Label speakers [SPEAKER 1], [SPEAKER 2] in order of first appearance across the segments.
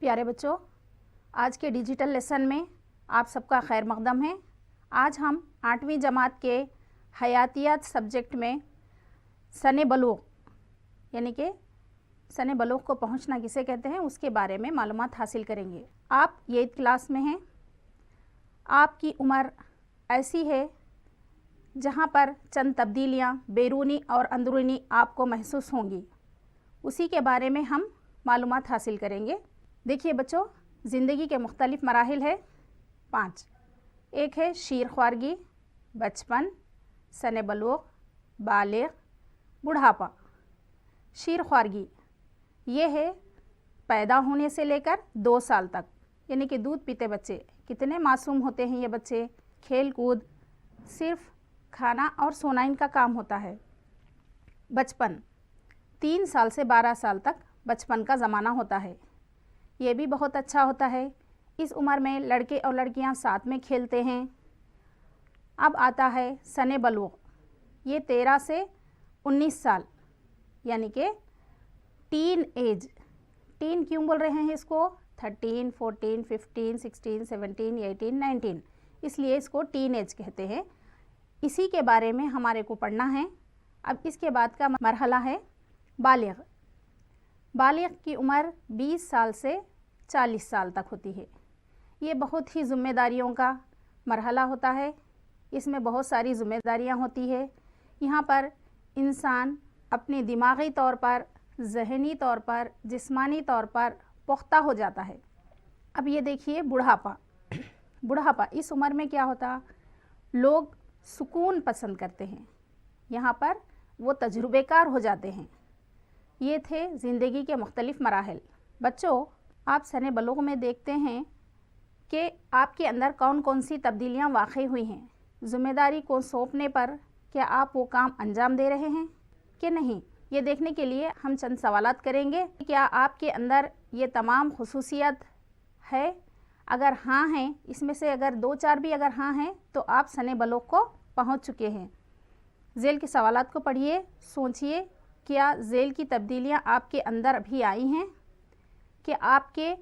[SPEAKER 1] پیارے بچوں، آج کے ڈیجیٹل لیسن میں آپ سب کا خیر مقدم ہے۔ آج ہم 8ویں جماعت کے حیاتیات سبجیکٹ میں سن بلوغ یعنی کہ سن بلوغ کو پہنچنا کسے کہتے ہیں اس کے بارے میں معلومات حاصل کریں گے۔ آپ 8 کلاس میں ہیں۔ آپ کی عمر ایسی ہے جہاں پر چند تبدیلیاں بیرونی اور اندرونی آپ کو محسوس ہوں گی، اسی کے بارے میں ہم معلومات حاصل کریں گے۔ دیکھیے بچوں، زندگی کے مختلف مراحل ہے 5۔ ایک ہے شیر خوارگی، بچپن، سن بلوغ، بالغ، بڑھاپا۔ شیر خوارگی یہ ہے پیدا ہونے سے لے کر 2 سال تک، یعنی کہ دودھ پیتے بچے۔ کتنے معصوم ہوتے ہیں یہ بچے، کھیل کود، صرف کھانا اور سونا ان کا کام ہوتا ہے۔ بچپن 3 سال سے 12 سال تک بچپن کا زمانہ ہوتا ہے، یہ بھی بہت اچھا ہوتا ہے۔ اس عمر میں لڑکے اور لڑکیاں ساتھ میں کھیلتے ہیں۔ اب آتا ہے سن بلوغ، یہ 13 سے 19 سال یعنی کہ ٹین ایج۔ ٹین کیوں بول رہے ہیں اس کو؟ 13، 14، 15، 16، 17، 18، 19، اس لیے اس کو ٹین ایج کہتے ہیں۔ اسی کے بارے میں ہمارے کو پڑھنا ہے۔ اب اس کے بعد کا مرحلہ ہے بالغ۔ بالغ کی عمر 20 سال سے 40 سال تک ہوتی ہے۔ یہ بہت ہی ذمہ داریوں کا مرحلہ ہوتا ہے، اس میں بہت ساری ذمہ داریاں ہوتی ہے۔ یہاں پر انسان اپنے دماغی طور پر، ذہنی طور پر، جسمانی طور پر پختہ ہو جاتا ہے۔ اب یہ دیکھیے بڑھاپا۔ بڑھاپا اس عمر میں کیا ہوتا؟ لوگ سکون پسند کرتے ہیں، یہاں پر وہ تجربے کار ہو جاتے ہیں۔ یہ تھے زندگی کے مختلف مراحل۔ بچوں، آپ سن بلوغ میں دیکھتے ہیں کہ آپ کے اندر کون کون سی تبدیلیاں واقع ہوئی ہیں۔ ذمہ داری کو سونپنے پر کیا آپ وہ کام انجام دے رہے ہیں کہ نہیں؟ یہ دیکھنے کے لیے ہم چند سوالات کریں گے۔ کیا آپ کے اندر یہ تمام خصوصیت ہے؟ اگر ہاں ہیں، اس میں سے اگر 2-4 بھی اگر ہاں ہیں تو آپ سن بلوغ کو پہنچ چکے ہیں۔ ذیل کے سوالات کو پڑھیے، سوچئے، کیا ذیل کی تبدیلیاں آپ کے اندر بھی آئی ہیں؟ کہ آپ کے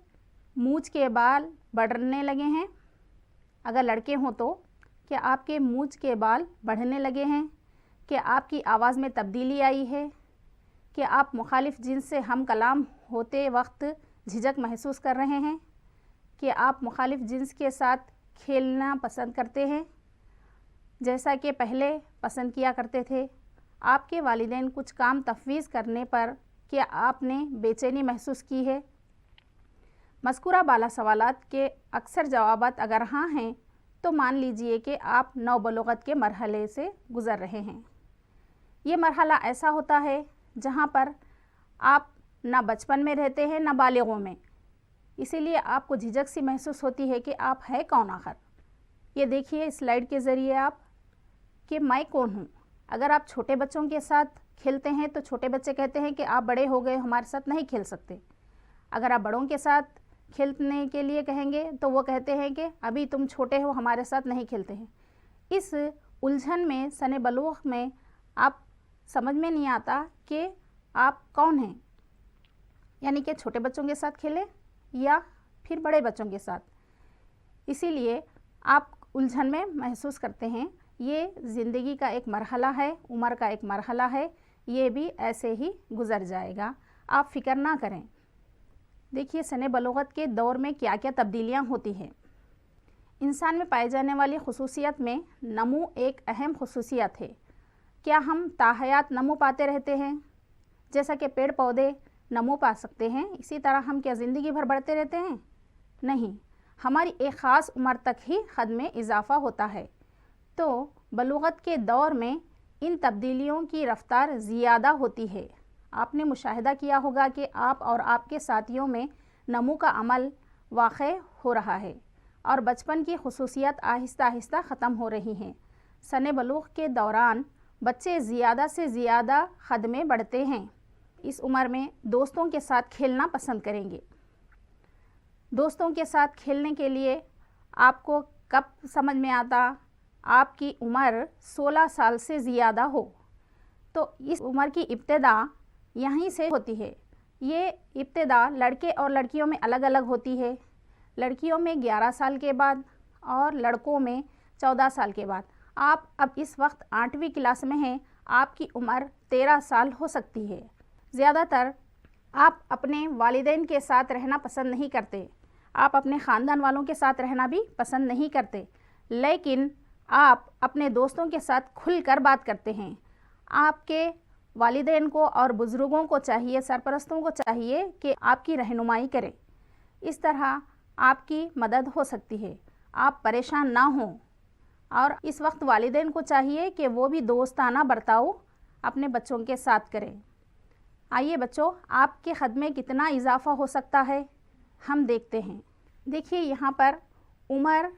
[SPEAKER 1] مونچھ کے بال بڑھنے لگے ہیں؟ اگر لڑکے ہوں تو کیا آپ کے مونچھ کے بال بڑھنے لگے ہیں؟ کہ آپ کی آواز میں تبدیلی آئی ہے؟ کہ آپ مخالف جنس سے ہم کلام ہوتے وقت جھجک محسوس کر رہے ہیں؟ کہ آپ مخالف جنس کے ساتھ کھیلنا پسند کرتے ہیں جیسا کہ پہلے پسند کیا کرتے تھے؟ آپ کے والدین کچھ کام تفویض کرنے پر کیا آپ نے بے چینی محسوس کی ہے؟ مذکورہ بالا سوالات کے اکثر جوابات اگر ہاں ہیں تو مان لیجئے کہ آپ نوبلوغت کے مرحلے سے گزر رہے ہیں۔ یہ مرحلہ ایسا ہوتا ہے جہاں پر آپ نہ بچپن میں رہتے ہیں نہ بالغوں میں، اسی لیے آپ کو جھجک سی محسوس ہوتی ہے کہ آپ ہے کون آخر۔ یہ دیکھیے سلائیڈ کے ذریعے آپ کہ میں کون ہوں۔ اگر آپ چھوٹے بچوں کے ساتھ کھیلتے ہیں تو چھوٹے بچے کہتے ہیں کہ آپ بڑے ہو گئے، ہمارے ساتھ نہیں کھیل سکتے۔ اگر آپ بڑوں کے ساتھ کھیلنے کے لیے کہیں گے تو وہ کہتے ہیں کہ ابھی تم چھوٹے ہو، ہمارے ساتھ نہیں کھیلتے ہیں۔ اس الجھن میں سن بلوغ میں آپ سمجھ میں نہیں آتا کہ آپ کون ہیں، یعنی کہ چھوٹے بچوں کے ساتھ کھیلیں یا پھر بڑے بچوں کے ساتھ۔ اسی لیے آپ الجھن میں محسوس کرتے ہیں۔ یہ زندگی کا ایک مرحلہ ہے، عمر کا ایک مرحلہ ہے، یہ بھی ایسے ہی گزر جائے گا، آپ فکر نہ کریں۔ دیکھیے سن بلوغت کے دور میں کیا کیا تبدیلیاں ہوتی ہیں۔ انسان میں پائے جانے والی خصوصیت میں نمو ایک اہم خصوصیت ہے۔ کیا ہم تاحیات نمو پاتے رہتے ہیں؟ جیسا کہ پیڑ پودے نمو پا سکتے ہیں، اسی طرح ہم کیا زندگی بھر بڑھتے رہتے ہیں؟ نہیں، ہماری ایک خاص عمر تک ہی قد میں اضافہ ہوتا ہے۔ تو بلوغت کے دور میں ان تبدیلیوں کی رفتار زیادہ ہوتی ہے۔ آپ نے مشاہدہ کیا ہوگا کہ آپ اور آپ کے ساتھیوں میں نمو کا عمل واقع ہو رہا ہے اور بچپن کی خصوصیات آہستہ آہستہ ختم ہو رہی ہیں۔ سن بلوغ کے دوران بچے زیادہ سے زیادہ قد میں بڑھتے ہیں۔ اس عمر میں دوستوں کے ساتھ کھیلنا پسند کریں گے۔ دوستوں کے ساتھ کھیلنے کے لیے آپ کو کب سمجھ میں آتا؟ آپ کی عمر 16 سال سے زیادہ ہو تو اس عمر کی ابتدا یہیں سے ہوتی ہے۔ یہ ابتدا لڑکے اور لڑکیوں میں الگ الگ ہوتی ہے، لڑکیوں میں 11 سال کے بعد اور لڑکوں میں 14 سال کے بعد۔ آپ اب اس وقت 8ویں کلاس میں ہیں، آپ کی عمر 13 سال ہو سکتی ہے۔ زیادہ تر آپ اپنے والدین کے ساتھ رہنا پسند نہیں کرتے، آپ اپنے خاندان والوں کے ساتھ رہنا بھی پسند نہیں کرتے، لیکن آپ اپنے دوستوں کے ساتھ کھل کر بات کرتے ہیں۔ آپ کے والدین کو اور بزرگوں کو چاہیے، سرپرستوں کو چاہیے کہ آپ کی رہنمائی کریں، اس طرح آپ کی مدد ہو سکتی ہے، آپ پریشان نہ ہوں۔ اور اس وقت والدین کو چاہیے کہ وہ بھی دوستانہ برتاؤ اپنے بچوں کے ساتھ کریں۔ آئیے بچوں، آپ کے خد میں کتنا اضافہ ہو سکتا ہے ہم دیکھتے ہیں۔ دیکھیے یہاں پر عمر،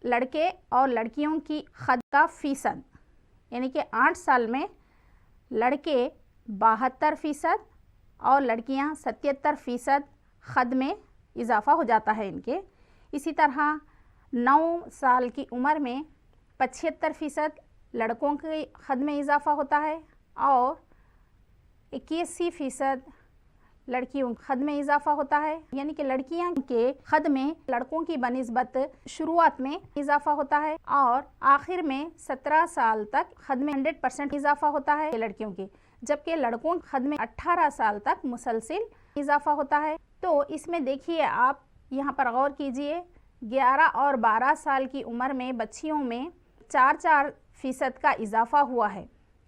[SPEAKER 1] لڑکے اور لڑکیوں کی خد کا فیصد، یعنی کہ 8 سال میں لڑکے 72% اور لڑکیاں 77% خد میں اضافہ ہو جاتا ہے ان کے۔ اسی طرح 9 سال کی عمر میں 75% لڑکوں کے خد میں اضافہ ہوتا ہے اور 81% لڑکیوں کے خد میں اضافہ ہوتا ہے، یعنی کہ لڑکیاں کے خد میں لڑکوں کی بنسبت شروعات میں اضافہ ہوتا ہے اور آخر میں 17 سال تک خد میں 100% اضافہ ہوتا ہے لڑکیوں کی، جبکہ لڑکوں کے خد میں 18 سال تک مسلسل اضافہ ہوتا ہے۔ تو اس میں دیکھیے آپ یہاں پر غور کیجئے، 11 اور 12 سال کی عمر میں بچیوں میں 4% کا اضافہ ہوا ہے،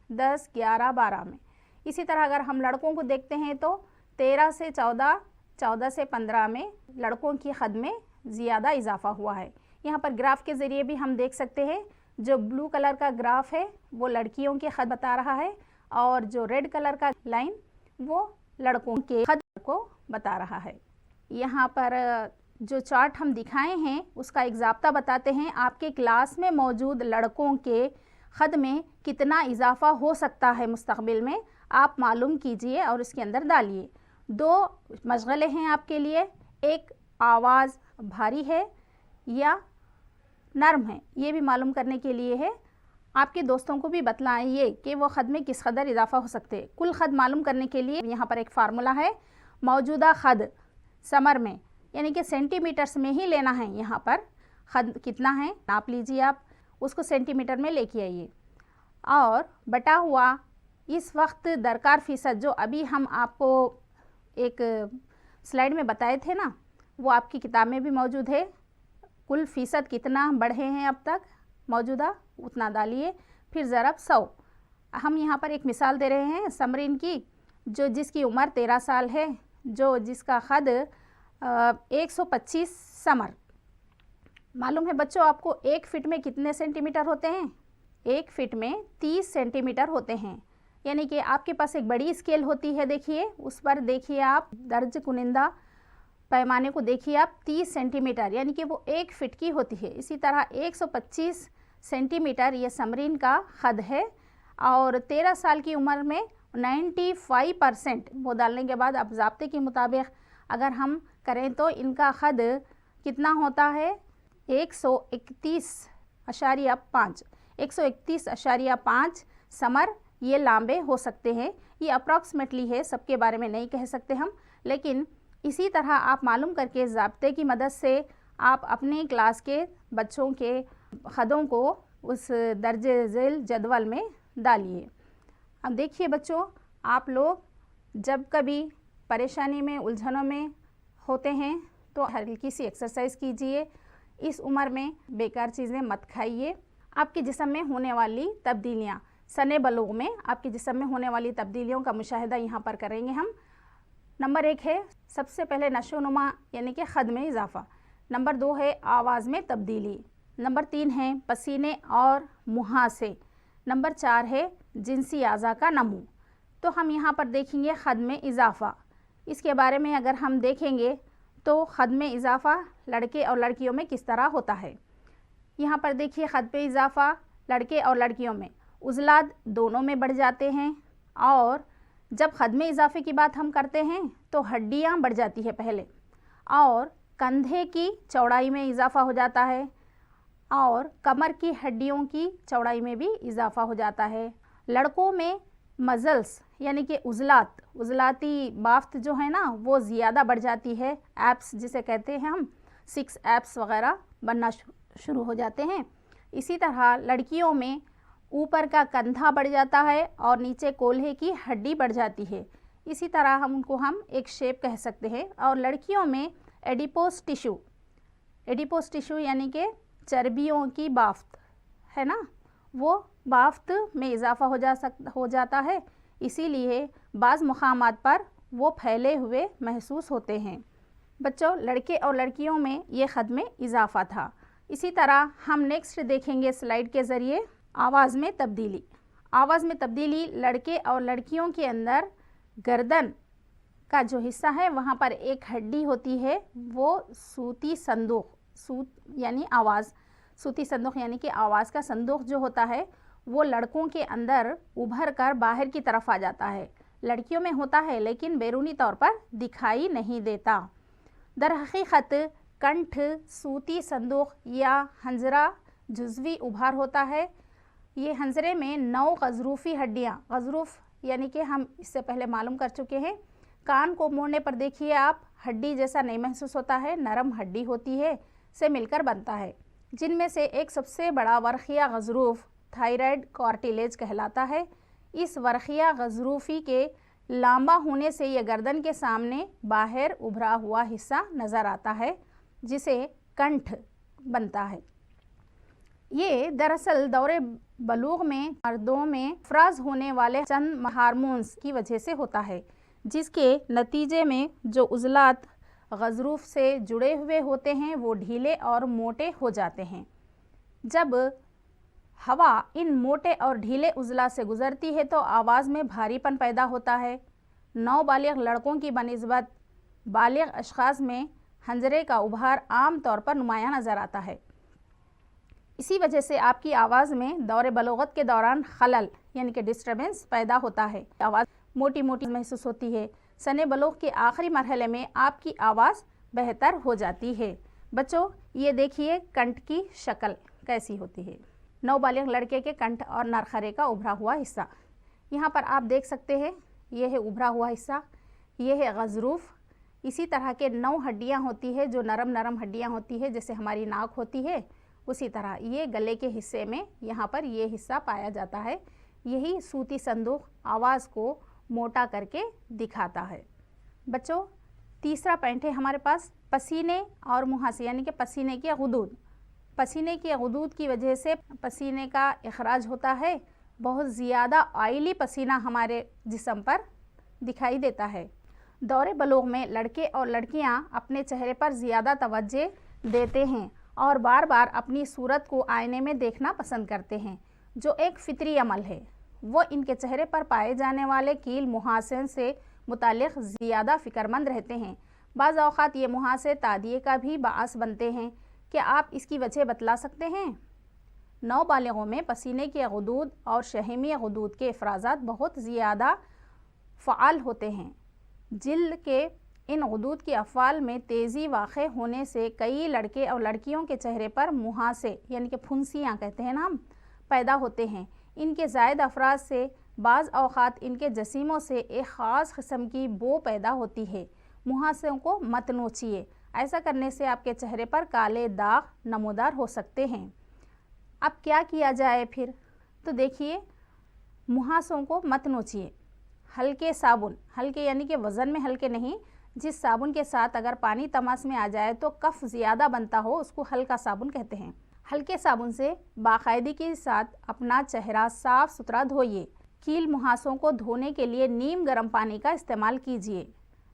[SPEAKER 1] 10، 11، 12 میں۔ اسی طرح اگر ہم لڑکوں کو دیکھتے ہیں تو 13 سے 14، 14 سے 15 میں لڑکوں کی خد میں زیادہ اضافہ ہوا ہے۔ یہاں پر گراف کے ذریعے بھی ہم دیکھ سکتے ہیں، جو بلو کلر کا گراف ہے وہ لڑکیوں کے خد بتا رہا ہے اور جو ریڈ کلر کا لائن وہ لڑکوں کے خد کو بتا رہا ہے۔ یہاں پر جو چارٹ ہم دکھائے ہیں اس کا ایک ضابطہ بتاتے ہیں، آپ کے کلاس میں موجود لڑکوں کے خد میں کتنا اضافہ ہو سکتا ہے مستقبل میں، آپ معلوم کیجئے اور اس کے اندر ڈالیے۔ 2 مشغلے ہیں آپ کے لیے، ایک آواز بھاری ہے یا نرم ہے، یہ بھی معلوم کرنے کے لیے ہے۔ آپ کے دوستوں کو بھی بتلائیے کہ وہ خد میں کس قدر اضافہ ہو سکتے۔ کل خد معلوم کرنے کے لیے یہاں پر ایک فارمولا ہے، موجودہ خد سمر میں، یعنی کہ سینٹی میٹرز میں ہی لینا ہے۔ یہاں پر خد کتنا ہے ناپ لیجیے، آپ اس کو سینٹی میٹر میں لے کے آئیے اور بٹا ہوا اس وقت درکار فیصد، جو ابھی ہم آپ کو ایک سلائیڈ میں بتائے تھے نا، وہ آپ کی کتاب میں بھی موجود ہے۔ کل فیصد کتنا بڑھے ہیں اب تک موجودہ، اتنا ڈالیے، پھر ضرب 100۔ ہم یہاں پر ایک مثال دے رہے ہیں سمرین کی، جس کی عمر 13 سال ہے، جس کا خد 125 سمر۔ معلوم ہے بچوں آپ کو 1 فٹ میں کتنے سینٹی میٹر ہوتے ہیں؟ 1 فٹ میں 30 سینٹی میٹر ہوتے ہیں، یعنی کہ آپ کے پاس ایک بڑی اسکیل ہوتی ہے، دیکھیے اس پر دیکھیے آپ درج کنندہ پیمانے کو دیکھیے آپ، 30 سینٹی میٹر یعنی کہ وہ 1 فٹ کی ہوتی ہے۔ اسی طرح 125 سینٹی میٹر یہ سمرین کا خد ہے اور 13 سال کی عمر میں 95% وہ ڈالنے کے بعد اب ضابطے کے مطابق اگر ہم کریں تو ان کا خد کتنا ہوتا ہے؟ 131.5 131.5 سمر یہ لامبے ہو سکتے ہیں۔ یہ اپروکسیمیٹلی ہے، سب کے بارے میں نہیں کہہ سکتے ہم، لیکن اسی طرح آپ معلوم کر کے ضابطے کی مدد سے آپ اپنے کلاس کے بچوں کے خدوں کو اس درج ذیل جدول میں ڈالیے۔ اب دیکھیے بچوں، آپ لوگ جب کبھی پریشانی میں الجھنوں میں ہوتے ہیں تو ہلکی سی ایکسرسائز کیجئے۔ اس عمر میں بیکار چیزیں مت کھائیے۔ آپ کے جسم میں ہونے والی تبدیلیاں، سن بلوغ میں آپ کے جسم میں ہونے والی تبدیلیوں کا مشاہدہ یہاں پر کریں گے ہم۔ نمبر 1 ہے سب سے پہلے نشو و نما یعنی کہ خد میں اضافہ۔ نمبر 2 ہے آواز میں تبدیلی۔ نمبر 3 ہے پسینے اور مہاسے۔ نمبر 4 ہے جنسی اعضاء کا نمو۔ تو ہم یہاں پر دیکھیں گے خد میں اضافہ، اس کے بارے میں اگر ہم دیکھیں گے تو خد میں اضافہ لڑکے اور لڑکیوں میں کس طرح ہوتا ہے۔ یہاں پر دیکھیے خد پہ اضافہ لڑکے اور لڑکیوں میں عضلات دونوں میں بڑھ جاتے ہیں، اور جب خد میں اضافے کی بات ہم کرتے ہیں تو ہڈیاں بڑھ جاتی ہے پہلے، اور کندھے کی چوڑائی میں اضافہ ہو جاتا ہے، اور کمر کی ہڈیوں کی چوڑائی میں بھی اضافہ ہو جاتا ہے۔ لڑکوں میں مزلس یعنی کہ عضلاتی بافت جو ہے نا وہ زیادہ بڑھ جاتی ہے. ایپس جسے کہتے ہیں ہم 6 ایپس وغیرہ بننا شروع ہو جاتے ہیں. اسی طرح لڑکیوں میں اوپر کا کندھا بڑھ جاتا ہے اور نیچے کولہے کی ہڈی بڑھ جاتی ہے. اسی طرح ہم ان کو ایک شیپ کہہ سکتے ہیں. اور لڑکیوں میں ایڈیپوس ٹیشو یعنی کہ چربیوں کی بافت ہے نا وہ بافت میں اضافہ ہو جاتا ہے. اسی لیے بعض مقامات پر وہ پھیلے ہوئے محسوس ہوتے ہیں. بچوں لڑکے اور لڑکیوں میں یہ خد میں اضافہ تھا. اسی طرح ہم نیکسٹ دیکھیں گے سلائیڈ کے ذریعے آواز میں تبدیلی. لڑکے اور لڑکیوں کے اندر گردن کا جو حصہ ہے وہاں پر ایک ہڈی ہوتی ہے وہ صوتی صندوق یعنی کہ آواز کا صندوق جو ہوتا ہے وہ لڑکوں کے اندر ابھر کر باہر کی طرف آ جاتا ہے. لڑکیوں میں ہوتا ہے لیکن بیرونی طور پر دکھائی نہیں دیتا. در حقیقت کنٹھ صوتی صندوق یا حنجرہ جزوی ابھار ہوتا ہے. یہ حنجرے میں 9 غضروفی ہڈیاں غضروف یعنی کہ ہم اس سے پہلے معلوم کر چکے ہیں. کان کو موڑنے پر دیکھیے آپ ہڈی جیسا نہیں محسوس ہوتا ہے, نرم ہڈی ہوتی ہے سے مل کر بنتا ہے. جن میں سے ایک سب سے بڑا ورقیہ غضروف تھائرائیڈ کارٹیلیج کہلاتا ہے. اس ورقیہ غضروفی کے لامبا ہونے سے یہ گردن کے سامنے باہر ابھرا ہوا حصہ نظر آتا ہے جسے کنٹھ بنتا ہے. یہ دراصل دور بلوغ میں مردوں میں افراز ہونے والے چند ہارمونز کی وجہ سے ہوتا ہے جس کے نتیجے میں جو عضلات غضروف سے جڑے ہوئے ہوتے ہیں وہ ڈھیلے اور موٹے ہو جاتے ہیں. جب ہوا ان موٹے اور ڈھیلے عضلات سے گزرتی ہے تو آواز میں بھاری پن پیدا ہوتا ہے. نوبالغ لڑکوں کی بنسبت بالغ اشخاص میں حنجرے کا ابھار عام طور پر نمایاں نظر آتا ہے. اسی وجہ سے آپ کی آواز میں دور بلوغت کے دوران خلل یعنی کہ ڈسٹربنس پیدا ہوتا ہے. آواز موٹی محسوس ہوتی ہے. سن بلوغ کے آخری مرحلے میں آپ کی آواز بہتر ہو جاتی ہے. بچوں یہ دیکھیے کنٹھ کی شکل کیسی ہوتی ہے. نوبالغ لڑکے کے کنٹھ اور نرخرے کا ابھرا ہوا حصہ یہاں پر آپ دیکھ سکتے ہیں. یہ ہے ابھرا ہوا حصہ, یہ ہے غضروف. اسی طرح کے 9 ہڈیاں ہوتی ہے جو نرم ہڈیاں ہوتی ہے جیسے ہماری ناک ہوتی ہے. اسی طرح یہ گلے کے حصے میں یہاں پر یہ حصہ پایا جاتا ہے. یہی صوتی صندوق آواز کو موٹا کر کے دکھاتا ہے. بچوں تیسرا پوائنٹ ہے ہمارے پاس پسینے اور مہاسے یعنی کہ پسینے کی غدود. پسینے کی غدود کی وجہ سے پسینے کا اخراج ہوتا ہے. بہت زیادہ آئلی پسینہ ہمارے جسم پر دکھائی دیتا ہے. دور بلوغ میں لڑکے اور لڑکیاں اپنے چہرے پر زیادہ توجہ دیتے ہیں اور بار بار اپنی صورت کو آئینے میں دیکھنا پسند کرتے ہیں جو ایک فطری عمل ہے. وہ ان کے چہرے پر پائے جانے والے کیل محاسن سے متعلق زیادہ فکر مند رہتے ہیں. بعض اوقات یہ محاسے تعدیے کا بھی باعث بنتے ہیں. کیا آپ اس کی وجہ بتلا سکتے ہیں؟ نوبالغوں میں پسینے کی غدود اور شحمی غدود کے افرازات بہت زیادہ فعال ہوتے ہیں. جلد کے ان غدود کی افعال میں تیزی واقع ہونے سے کئی لڑکے اور لڑکیوں کے چہرے پر مہاسے یعنی کہ پھنسیاں کہتے ہیں نا ہم پیدا ہوتے ہیں. ان کے زائد افراز سے بعض اوقات ان کے جسیموں سے ایک خاص قسم کی بو پیدا ہوتی ہے. مہاسوں کو مت نوچیے. ایسا کرنے سے آپ کے چہرے پر کالے داغ نمودار ہو سکتے ہیں. اب کیا کیا جائے پھر؟ تو دیکھیے مہاسوں کو مت نوچیے. ہلکے صابن, ہلکے یعنی کہ وزن میں ہلکے نہیں, جس صابن کے ساتھ اگر پانی تماس میں آ جائے تو کف زیادہ بنتا ہو اس کو ہلکا صابن کہتے ہیں. ہلکے صابن سے باقاعدگی کے ساتھ اپنا چہرہ صاف ستھرا دھوئیے. کیل مہاسوں کو دھونے کے لیے نیم گرم پانی کا استعمال کیجیے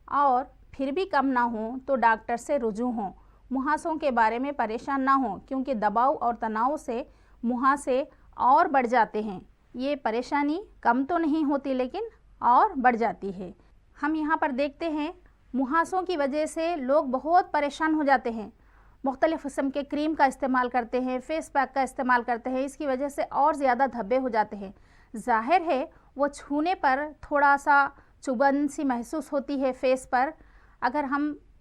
[SPEAKER 1] اور پھر بھی کم نہ ہوں تو ڈاکٹر سے رجوع ہوں. مہاسوں کے بارے میں پریشان نہ ہوں کیونکہ دباؤ اور تناؤ سے مہاسے اور بڑھ جاتے ہیں. یہ پریشانی کم تو نہیں ہوتی لیکن اور بڑھ جاتی ہے. ہم یہاں پر دیکھتے ہیں مہاسوں کی وجہ سے لوگ بہت پریشان ہو جاتے ہیں. مختلف قسم کے کریم کا استعمال کرتے ہیں, فیس پیک کا استعمال کرتے ہیں. اس کی وجہ سے اور زیادہ دھبے ہو جاتے ہیں. ظاہر ہے وہ چھونے پر تھوڑا سا چبھن سی محسوس ہوتی ہے فیس پر. اگر ہم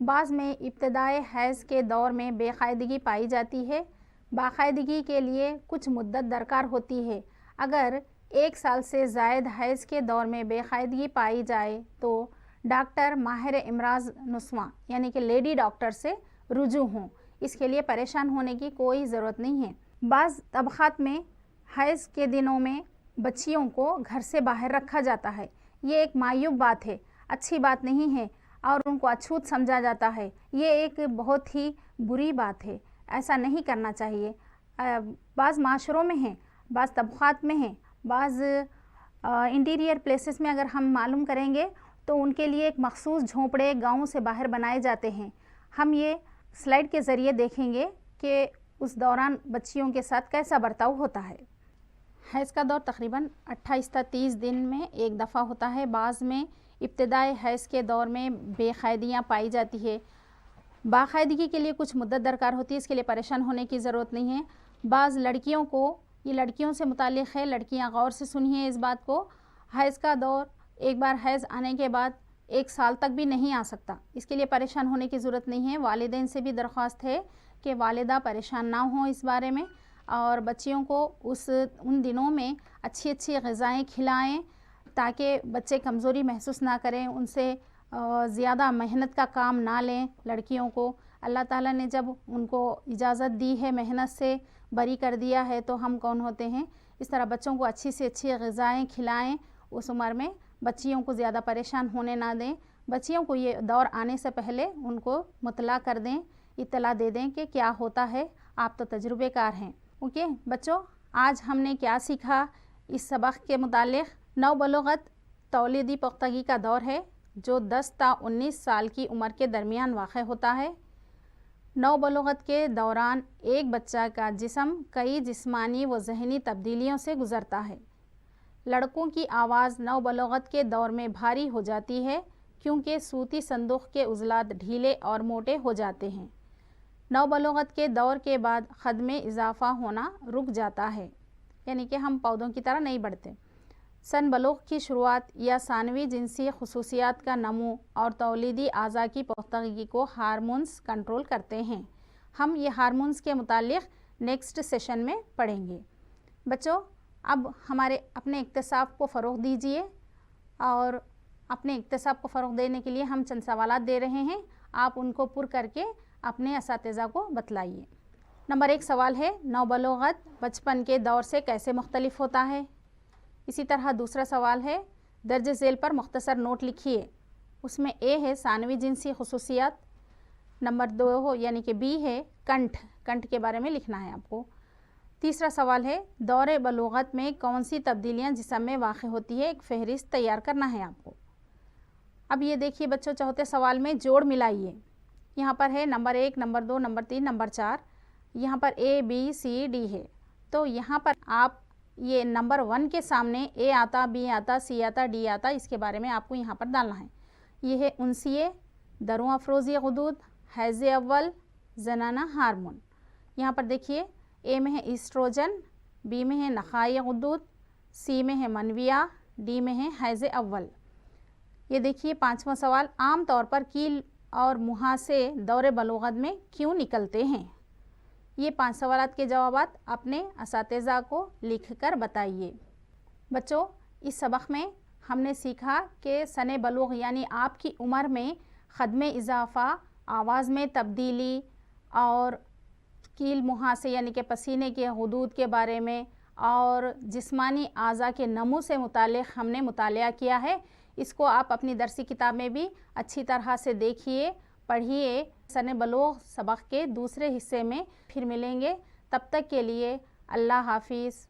[SPEAKER 1] بعض میں ابتدائی حیض کے دور میں بے قاعدگی پائی جاتی ہے۔ باقاعدگی کے لیے کچھ مدت درکار ہوتی ہے۔ اگر 1 سال سے زائد حیض کے دور میں بے قاعدگی پائی جائے تو ڈاکٹر ماہر امراض نسواں یعنی کہ لیڈی ڈاکٹر سے رجوع ہوں۔ اس کے لیے پریشان ہونے کی کوئی ضرورت نہیں ہے۔ بعض طبقات میں حیض کے دنوں میں بچیوں کو گھر سے باہر رکھا جاتا ہے۔ یہ ایک معیوب بات ہے، اچھی بات نہیں ہے اور ان کو اچھوت سمجھا جاتا ہے۔ یہ ایک بہت ہی بری بات ہے، ایسا نہیں کرنا چاہیے۔ بعض معاشروں میں ہیں، بعض طبقات میں ہیں، بعض انٹیریئر پلیسز میں اگر ہم معلوم کریں گے تو ان کے لیے ایک مخصوص جھونپڑے گاؤں سے باہر بنائے جاتے ہیں۔ ہم یہ سلائیڈ کے ذریعے دیکھیں گے کہ اس دوران بچیوں کے ساتھ کیسا برتاؤ ہوتا ہے۔ حیض کا دور تقریباً 28 تا 30 دن میں ایک دفعہ ہوتا ہے۔ بعض میں ابتدائی حیض کے دور میں بے قاعدگیاں پائی جاتی ہے۔ باقاعدگی کے لیے کچھ مدت درکار ہوتی ہے، اس کے لیے پریشان ہونے کی ضرورت نہیں ہے۔ بعض لڑکیوں کو، یہ لڑکیوں سے متعلق ہے، لڑکیاں غور سے سنیے اس بات کو، حیض کا دور ایک بار حیض آنے کے بعد 1 سال تک بھی نہیں آ سکتا، اس کے لیے پریشان ہونے کی ضرورت نہیں ہے۔ والدین سے بھی درخواست ہے کہ والدہ پریشان نہ ہوں اس بارے میں، اور بچیوں کو ان دنوں میں اچھی اچھی غذائیں کھلائیں تاکہ بچے کمزوری محسوس نہ کریں، ان سے زیادہ محنت کا کام نہ لیں۔ لڑکیوں کو اللہ تعالیٰ نے جب ان کو اجازت دی ہے، محنت سے بری کر دیا ہے، تو ہم کون ہوتے ہیں؟ اس طرح بچوں کو اچھی سے اچھی غذائیں کھلائیں۔ اس عمر میں بچیوں کو زیادہ پریشان ہونے نہ دیں۔ بچیوں کو یہ دور آنے سے پہلے ان کو مطلع کر دیں، اطلاع دے دیں کہ کیا ہوتا ہے، آپ تو تجربے کار ہیں۔ اوکے بچوں، آج ہم نے کیا سیکھا اس سبق کے متعلق؟ نوبلوغت تولیدی پختگی کا دور ہے جو 10 تا 19 سال کی عمر کے درمیان واقع ہوتا ہے۔ نوبلوغت کے دوران ایک بچہ کا جسم کئی جسمانی و ذہنی تبدیلیوں سے گزرتا ہے۔ لڑکوں کی آواز نوبلوغت کے دور میں بھاری ہو جاتی ہے کیونکہ صوتی صندوق کے عضلات ڈھیلے اور موٹے ہو جاتے ہیں۔ نوبلوغت کے دور کے بعد قد میں اضافہ ہونا رک جاتا ہے، یعنی کہ ہم پودوں کی طرح نہیں بڑھتے۔ سن بلوغ کی شروعات یا ثانوی جنسی خصوصیات کا نمو اور تولیدی اعضاء کی پختگی کو ہارمونز کنٹرول کرتے ہیں۔ ہم یہ ہارمونز کے متعلق نیکسٹ سیشن میں پڑھیں گے۔ بچوں، اب ہمارے اپنے اکتساب کو فروغ دیجیے، اور اپنے اکتساب کو فروغ دینے کے لیے ہم چند سوالات دے رہے ہیں، آپ ان کو پر کر کے اپنے اساتذہ کو بتلائیے۔ نمبر 1 سوال ہے، نوبلوغت بچپن کے دور سے کیسے مختلف ہوتا ہے؟ اسی طرح دوسرا سوال ہے، درج ذیل پر مختصر نوٹ لکھیے۔ اس میں اے ہے ثانوی جنسی خصوصیات، نمبر 2 یعنی کہ بی ہے کنٹھ کے بارے میں لکھنا ہے آپ کو۔ تیسرا سوال ہے، دور بلوغت میں کون سی تبدیلیاں جسم میں واقع ہوتی ہے؟ ایک فہرست تیار کرنا ہے آپ کو۔ اب یہ دیکھیے بچوں، چوتھے سوال میں جوڑ ملائیے۔ یہاں پر ہے نمبر 1، نمبر 2، نمبر 3، نمبر 4، یہاں پر اے بی سی ڈی ہے، تو یہاں پر آپ یہ نمبر 1 کے سامنے اے آتا، بی آتا، سی آتا، ڈی آتا، اس کے بارے میں آپ کو یہاں پر ڈالنا ہے۔ یہ ہے انسیے، دروں افروزی غدود، حیض اول، زنانہ ہارمون۔ یہاں پر دیکھیے اے میں ہے ایسٹروجن، بی میں ہے نخائی غدود، سی میں ہے منویہ، ڈی میں ہے حیض اول۔ یہ دیکھیے 5واں سوال، عام طور پر کیل اور مہاسے دور بلوغت میں کیوں نکلتے ہیں؟ یہ 5 سوالات کے جوابات اپنے اساتذہ کو لکھ کر بتائیے۔ بچوں، اس سبق میں ہم نے سیکھا کہ سن بلوغ یعنی آپ کی عمر میں قد میں اضافہ، آواز میں تبدیلی اور کیل مہاسے یعنی کہ پسینے کے غدود کے بارے میں اور جسمانی اعضاء کے نمو سے متعلق ہم نے مطالعہ کیا ہے۔ اس کو آپ اپنی درسی کتاب میں بھی اچھی طرح سے دیکھیے، پڑھیے۔ سن بلوغ سبق کے دوسرے حصے میں پھر ملیں گے، تب تک کے لیے اللہ حافظ۔